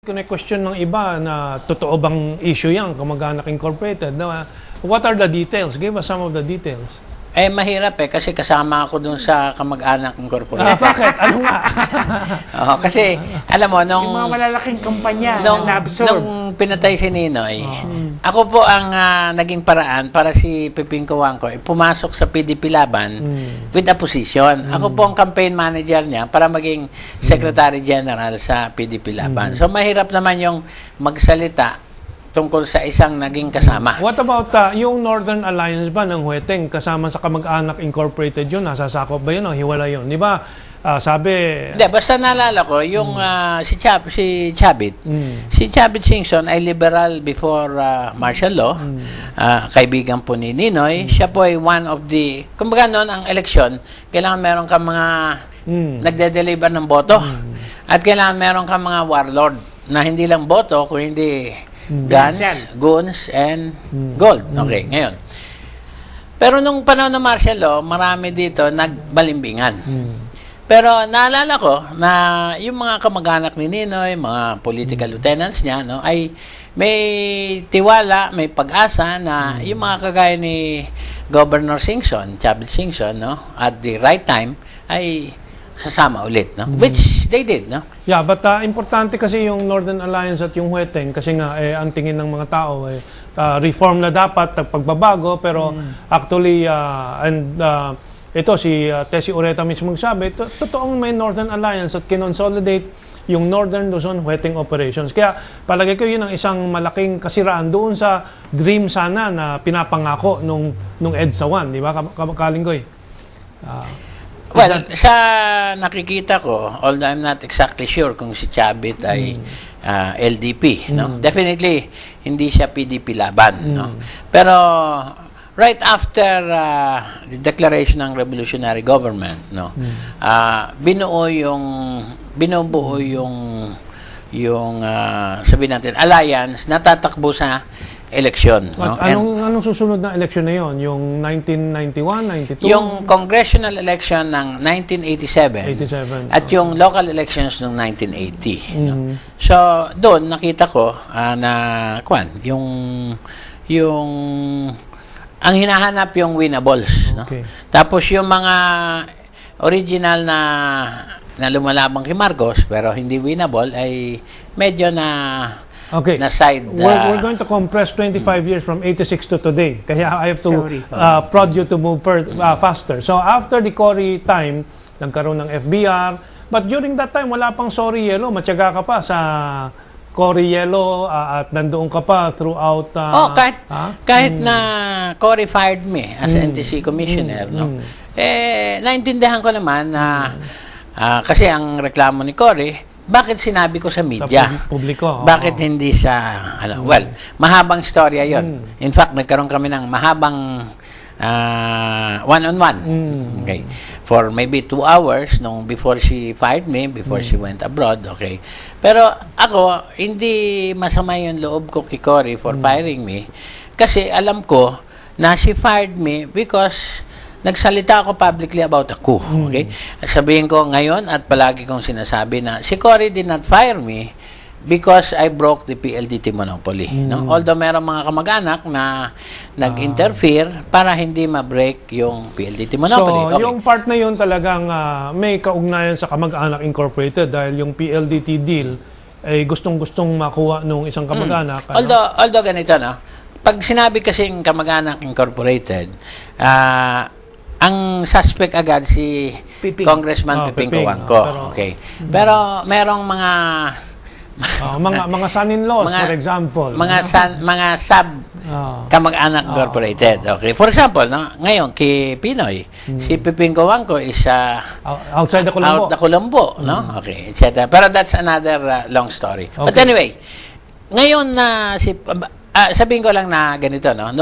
Question ng iba na totoo bang issue yan, Kamag-anak Incorporated. What are the details? Give us some of the details. Mahirap kasi kasama ako dun sa Kamag-anak Incorporated. Bakit? Ano nga? Kasi, alam mo, Yung mga malalaking kumpanya na na-absorb. nung pinatay si Ninoy, ako po ang naging paraan para si Piping Cojuangco pumasok sa PDP Laban with a position. Ako po ang campaign manager niya para maging Secretary General sa PDP Laban. So, mahirap naman yung magsalita tungkol sa isang naging kasama. What about yung Northern Alliance ba ng Hueteng kasama sa Kamag-anak Incorporated yun? Nasasakop ba yun o hiwala yun? Di ba sabi... Hindi, basta naalala ko, yung si Chavit. Si Chavit Singson ay liberal before martial law. Kaibigan po ni Ninoy. Siya po ay one of the... Kumbaga noon, ang eleksyon, kailangan meron ka mga nagde-deliver ng boto. At kailangan meron ka mga warlord na hindi lang boto, kung hindi... guns, goons, and gold. Okay, ngayon. Pero nung panahon ng martial law, marami dito nagbalimbingan. Pero naalala ko na yung mga kamag-anak ni Ninoy, mga political lieutenants niya, no, ay may tiwala, may pag-asa na yung mga kagaya ni Governor Singson, Chavit Singson, no, at the right time, ay sasama ulit, no? Which they did, no? Yeah, but importante kasi yung Northern Alliance at yung Hueteng kasi nga ang tingin ng mga tao reform na dapat, pagbabago, pero actually ito si Tessie Ureta mismo sabi, totoong may Northern Alliance at kinonsolidate yung Northern Luzon Hueteng operations. Kaya palagay ko yun ang isang malaking kasiraan doon sa dream sana na pinapangako nung EDSA 1, di ba, Kalinggoy? Well, sa nakikita ko, although I'm not exactly sure kung si Chavit ay LDP, no? Definitely, hindi siya PDP Laban, no? Pero, right after the declaration ng revolutionary government, no? Binubuo yung sabihin natin, alliance na tatakbo sa eleksyon. No? Anong susunod na eleksyon na yon? Yung 1991, 92? Yung congressional election ng 1987 at yung local elections ng 1980. No? So, doon nakita ko na ang hinahanap yung winnables. No? Tapos yung mga original na lumalabang kay Marcos pero hindi winnable ay medyo na na side. We're going to compress 25 years from 86 to today. Kaya I have to prod you to move faster. So after the Cory time, nagkaroon ng FBR. But during that time, wala pang Sorry Yellow. Matyaga ka pa sa Cory Yellow at nandoon ka pa throughout... kahit na Cory fired me as NTC commissioner, no? Naintindihan ko naman na kasi ang reklamo ni Cory, bakit sinabi ko sa media? Publiko. Bakit hindi sa... well, mahabang storya yon. In fact, nagkaroon kami ng mahabang one-on-one. Okay. For maybe 2 hours before she fired me, before she went abroad. Okay. Pero ako, hindi masama yung loob ko kay Cory for firing me kasi alam ko na she fired me because nagsalita ako publicly about a coup. Okay? Sabihin ko ngayon at palagi kong sinasabi na si Cory did not fire me because I broke the PLDT monopoly. No? Although meron mga kamag-anak na nag-interfere para hindi ma-break yung PLDT monopoly. So, yung part na yun talagang may kaugnayan sa Kamag-anak Incorporated dahil yung PLDT deal ay gustong-gustong makuha nung isang kamag-anak. Although ganito, no? Pag sinabi kasing Kamag-anak Incorporated, ang suspect agad si Congressman Piping Cojuangco. Okay. Pero merong mga mga son-in-laws, for example. Mga sub Kamag-anak Incorporated. Okay. For example, no, ngayon kay Pinoy, si Piping Cojuangco is outside the Colombo. Out the Colombo, no? Okay, etc. Pero that's another long story. Okay. But anyway, ngayon na sabihin ko lang na ganito, no?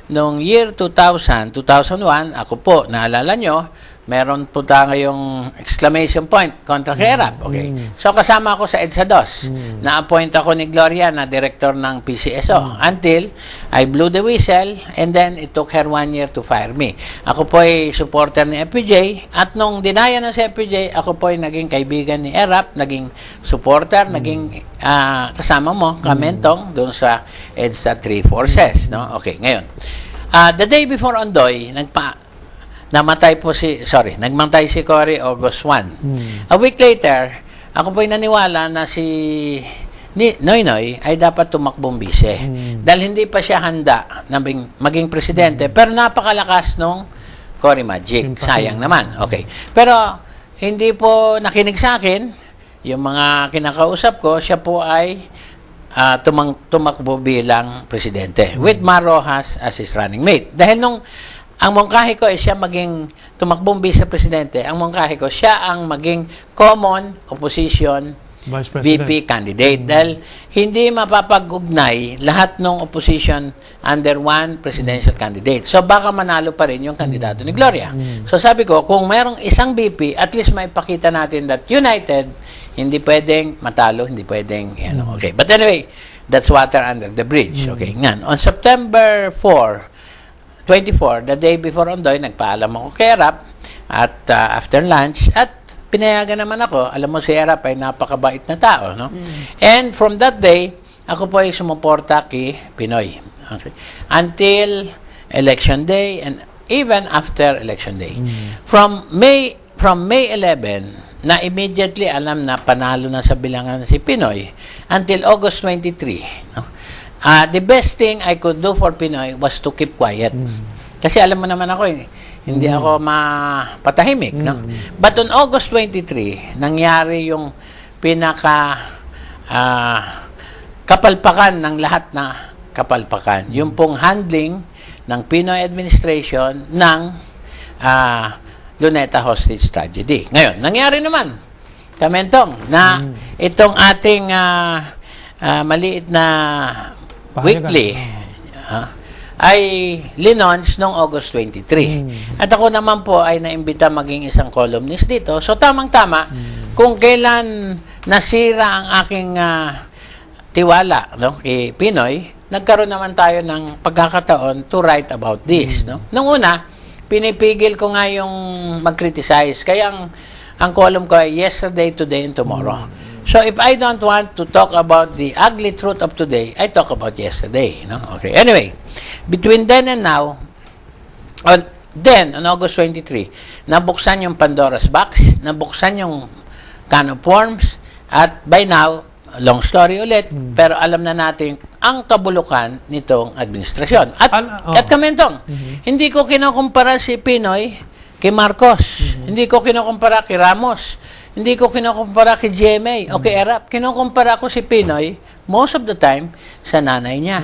Nung year 2000, 2001, ako po, naalala nyo, meron po tayong exclamation point kontra kay Erap. Okay. So, kasama ako sa EDSA 2. Na-appoint ako ni Gloria na director ng PCSO until I blew the whistle and then it took her 1 year to fire me. Ako po ay supporter ni FPJ at nung dinaya na si FPJ, ako po ay naging kaibigan ni Erap, naging supporter, naging kasama mo, Kamentong, doon sa EDSA 3 forces. No? Okay, ngayon. The day before Ondoy, nagmantay si Cory August 1. A week later, ako po'y naniwala na si Noynoy ay dapat tumakbong bise. Dahil hindi pa siya handa na maging presidente, pero napakalakas nung Cory Magic. Sayang naman. Okay. Pero hindi po nakinig sa akin. Yung mga kinakausap ko, siya po ay tumakbo bilang presidente with Mar Rojas as his running mate. Dahil nung ang mungkahi ko ay siya maging tumakbong vice-presidente. Ang mungkahi ko, siya ang maging common opposition VP candidate. Dahil hindi mapapag-ugnay lahat ng opposition under one presidential candidate. So, baka manalo pa rin yung kandidato ni Gloria. So, sabi ko, kung mayroong isang VP, at least maipakita natin that united, hindi pwedeng matalo, hindi pwedeng, okay. But anyway, that's water under the bridge. Okay, ngan. On September 24, the day before Ondoy, nagpaalam ako kay Erap at after lunch at pinayagan naman ako. Alam mo, si Erap ay napakabait na tao, no? And from that day, ako po ay sumuporta kay Pinoy. Okay. Until election day and even after election day. From May 11, na immediately alam na panalo na sa bilangan si Pinoy until August 23, no? The best thing I could do for Pinoy was to keep quiet. Kasi alam mo naman ako, hindi ako mapatahimik. No? But on August 23, nangyari yung pinaka kapalpakan ng lahat na kapalpakan. Yung pong handling ng Pinoy administration ng Luneta hostage tragedy. Ngayon, nangyari naman, Kamentong, na itong ating maliit na weekly ay linons noong August 23. At ako naman po ay naimbita maging isang columnist dito. So, tamang-tama, kung kailan nasira ang aking tiwala, no, kay Pinoy, nagkaroon naman tayo ng pagkakataon to write about this. No? Nung una, pinipigil ko nga yung mag-criticize. Kaya ang column ko ay yesterday, today, and tomorrow. So, if I don't want to talk about the ugly truth of today, I talk about yesterday. No? Okay. Anyway, between then and now, on August 23, nabuksan yung Pandora's Box, nabuksan yung can of worms, at by now, long story ulit, pero alam na natin ang kabulukan nitong administrasyon. At Kamentong, hindi ko kinukumpara si Pinoy kay Marcos. Hindi ko kinukumpara kay Ramos. Hindi ko kinukumpara kay GMA o kay Erap. Kinukumpara ko si Pinoy most of the time sa nanay niya.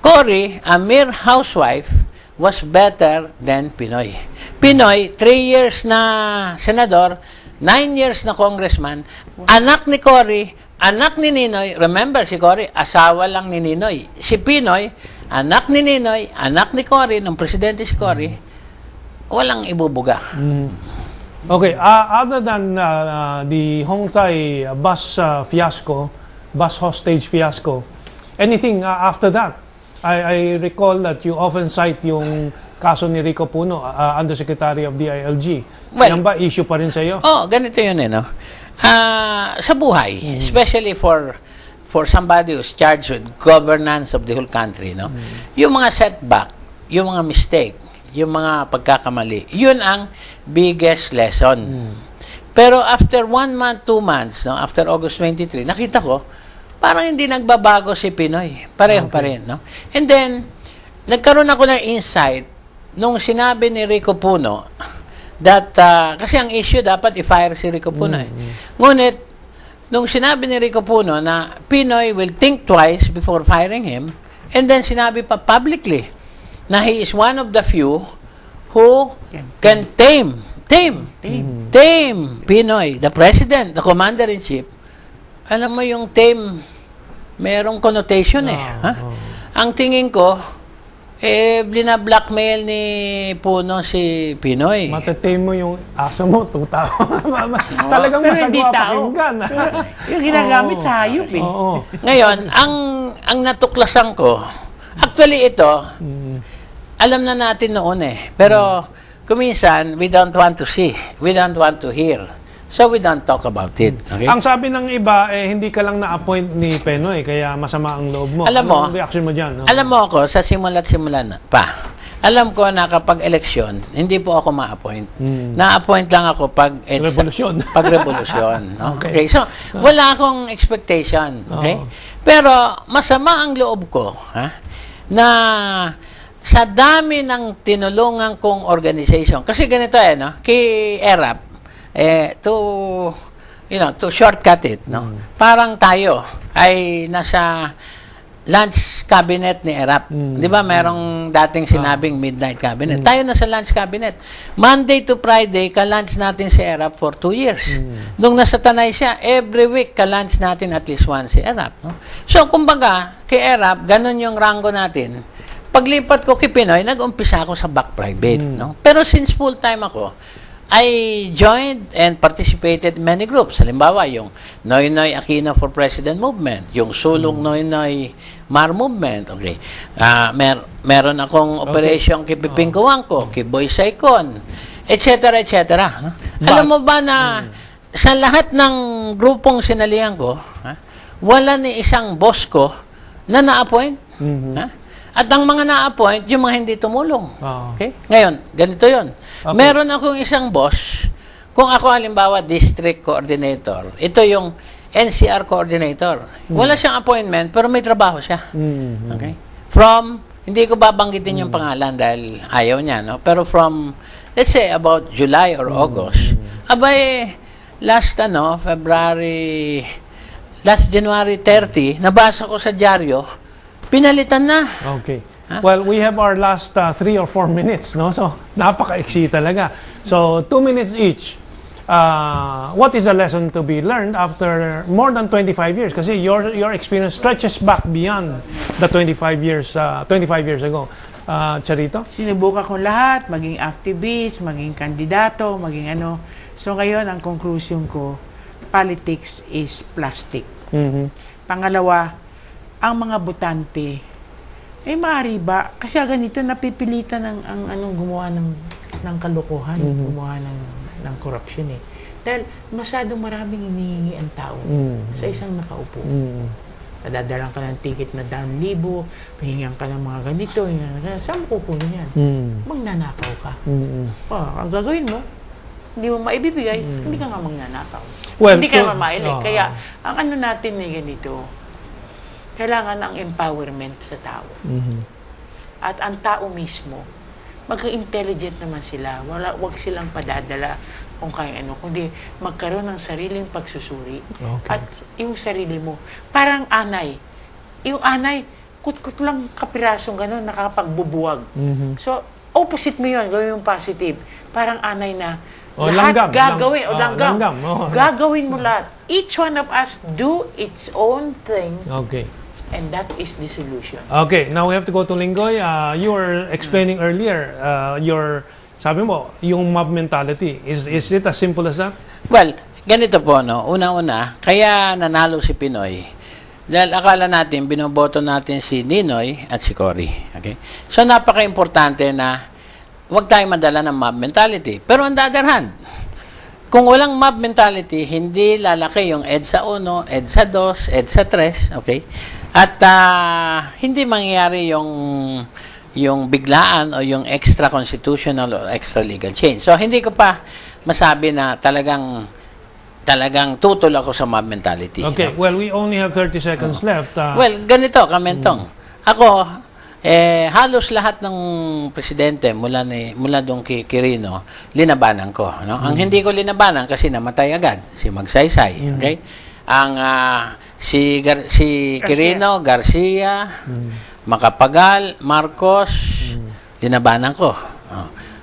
Cory, a mere housewife, was better than Pinoy. Pinoy, 3 years na senador, 9 years na congressman, anak ni Cory, anak ni Ninoy. Remember, si Cory, asawa lang ni Ninoy. Si Pinoy, anak ni Ninoy, anak ni Cory, nung presidente si Cory, walang ibubuga. Okay, other than the Hong Tai bus fiasco, bus hostage fiasco, anything after that? I recall that you often cite yung kaso ni Rico Puno, Undersecretary of DILG. Well, yan ba issue pa rin sa iyo? Oh, ganito yun no? Sa buhay, especially for somebody who's charged with governance of the whole country, no? Yung mga setback, yung mga mistake, yung mga pagkakamali, yun ang biggest lesson. Pero after 1 month, 2 months, no, after August 23, nakita ko, parang hindi nagbabago si Pinoy. Pareho pa rin. No? And then, nagkaroon ako ng insight nung sinabi ni Rico Puno that, kasi ang issue dapat i-fire si Rico Puno. Ngunit, nung sinabi ni Rico Puno na Pinoy will think twice before firing him, and then sinabi pa publicly na he is one of the few who can tame Pinoy, the president, the commander-in-chief. Alam mo yung tame, merong connotation Ang tingin ko, Blina-blackmail ni Puno si Pinoy. Matetame mo yung aso mo, tuta. Talagang Pero hindi masagwa tao. pakinggan. Yung ginagamit sa hayop eh. Oo. Ngayon, ang natuklasan ko, actually ito, alam na natin noon eh. Pero, kuminsan, we don't want to see. We don't want to hear. So, we don't talk about it. Okay? Ang sabi ng iba, hindi ka lang na-appoint ni Penoy, kaya masama ang loob mo. Alam mo, anong reaction mo dyan? No? Alam mo ako, sa simula't simula na pa, alam ko na kapag eleksyon, hindi po ako ma-appoint. Na-appoint lang ako pag Revolusyon. Pag revolusyon. No? Okay. Okay. So, wala akong expectation. Okay? Pero, masama ang loob ko, na sa dami ng tinulungan kong organization, kasi ganito no? Kay ERAP, to shortcut it, no? Parang tayo ay nasa lunch cabinet ni ERAP. Di ba merong dating sinabing midnight cabinet? Tayo nasa lunch cabinet. Monday to Friday, ka-lunch natin si ERAP for 2 years. Nung nasa Tanay siya, every week ka-lunch natin at least once si ERAP. No? So, kumbaga, kay ERAP, ganun yung rango natin. Paglipat ko kay Pinoy, nag-umpisa ako sa back private. No? Pero since full-time ako, I joined and participated in many groups. Halimbawa, yung Noynoy Aquino for President Movement, yung Sulong Noynoy Mar Movement, okay. Meron akong operation kay Piping Kuwangko, kay Boy Saicon, etc., etc. Alam mo ba na sa lahat ng grupong sinalihan ko, wala ni isang boss ko na na-appoint? At ang mga na-appoint, yung mga hindi tumulong. Okay? Ngayon, ganito yon. Okay. Meron akong isang boss, kung ako halimbawa district coordinator, ito yung NCR coordinator. Wala siyang appointment, pero may trabaho siya. Okay? From, hindi ko babanggitin yung pangalan dahil ayaw niya, no? Pero from, let's say, about July or August, abay, last January 30, nabasa ko sa dyaryo, pinalitan na. Okay. Well, we have our last 3 or 4 minutes, no? So, napaka-iksi talaga. So, 2 minutes each. What is a lesson to be learned after more than 25 years? Kasi your experience stretches back beyond the 25 years ago. Charito? Sinubukan ko lahat, maging activist, maging kandidato, maging ano. So, ngayon, ang conclusion ko, politics is plastic. Pangalawa, ang mga botante, maaari ba? Kasi ganito, napipilitan ang anong gumawa ng kalokohan, gumawa ng corruption eh. Dahil masyadong maraming hinihingi ang tao sa isang nakaupo. Nadadalang ka ng ticket na 1,000, mahingan ka ng mga ganito, saan mo kukunin yan? Magnanakaw ka. Ang gagawin mo, hindi mo maibibigay, hindi ka nga magnanakaw. Well, hindi ka naman mailig. Kaya, ang ano natin ay ganito, kailangan ng empowerment sa tao. At ang tao mismo, magka-intelligent naman sila. Wag silang padadala kung kaya ano, kundi magkaroon ng sariling pagsusuri. Okay. At yung sarili mo, parang anay. Yung anay, kut-kut lang kapirasong gano'n, nakapagbubuwag. So, opposite mo yun, gawin yung positive. Parang anay na, lahat gagawin. Langgam. Gagawin mo lahat. Each one of us do its own thing. Okay. And that is the solution. Okay, now we have to go to Linggoy. You were explaining earlier, sabi mo, yung mob mentality. Is it as simple as that? Well, ganito po, no? Una-una, kaya nanalo si Pinoy. Dahil akala natin, binoboto natin si Ninoy at si Cory. Okay? So, napaka-importante na huwag tayo madala ng mob mentality. Pero on the other hand, kung walang mob mentality, hindi lalaki yung EDSA 1, EDSA 2, EDSA 3, okay? At hindi mangyayari yung biglaan o yung extra constitutional or extra legal change. So, hindi ko pa masabi na talagang tutol ako sa mob mentality. Okay, well, we only have 30 seconds left. Well, ganito, Kamentong. Ako, halos lahat ng presidente mula doon kay Quirino, linabanan ko. No? Ang hindi ko linabanan kasi namatay agad, si Magsaysay. Okay? Ang si Quirino, Garcia, Macapagal, Marcos, linabanan ko.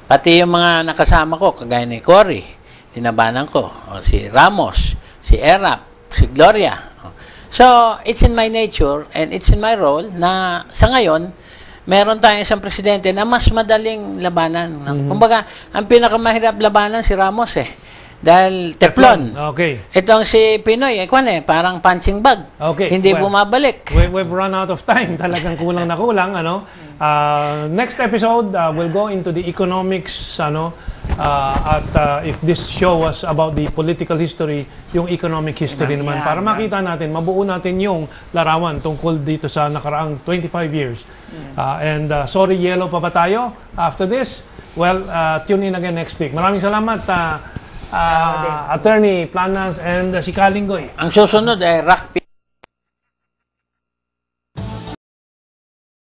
Pati yung mga nakasama ko, kagaya ni Cory, linabanan ko. Si Ramos, si Erap, si Gloria. So, it's in my nature and it's in my role na sa ngayon, meron tayong isang presidente na mas madaling labanan. Kumbaga, ang pinakamahirap labanan si Ramos dahil teflon. Okay. Itong si Pinoy, parang punching bag. Okay. Hindi Well, bumabalik. We've run out of time. Talagang kulang na kulang. Next episode, we'll go into the economics. If this show was about the political history, yung economic history naman. Para makita natin, mabuo natin yung larawan tungkol dito sa nakaraang 25 years. Sorry, yellow pa ba tayo after this? Well, tune in again next week. Maraming salamat, Attorney Planas and si Kalinggoy. Ang susunod ay rock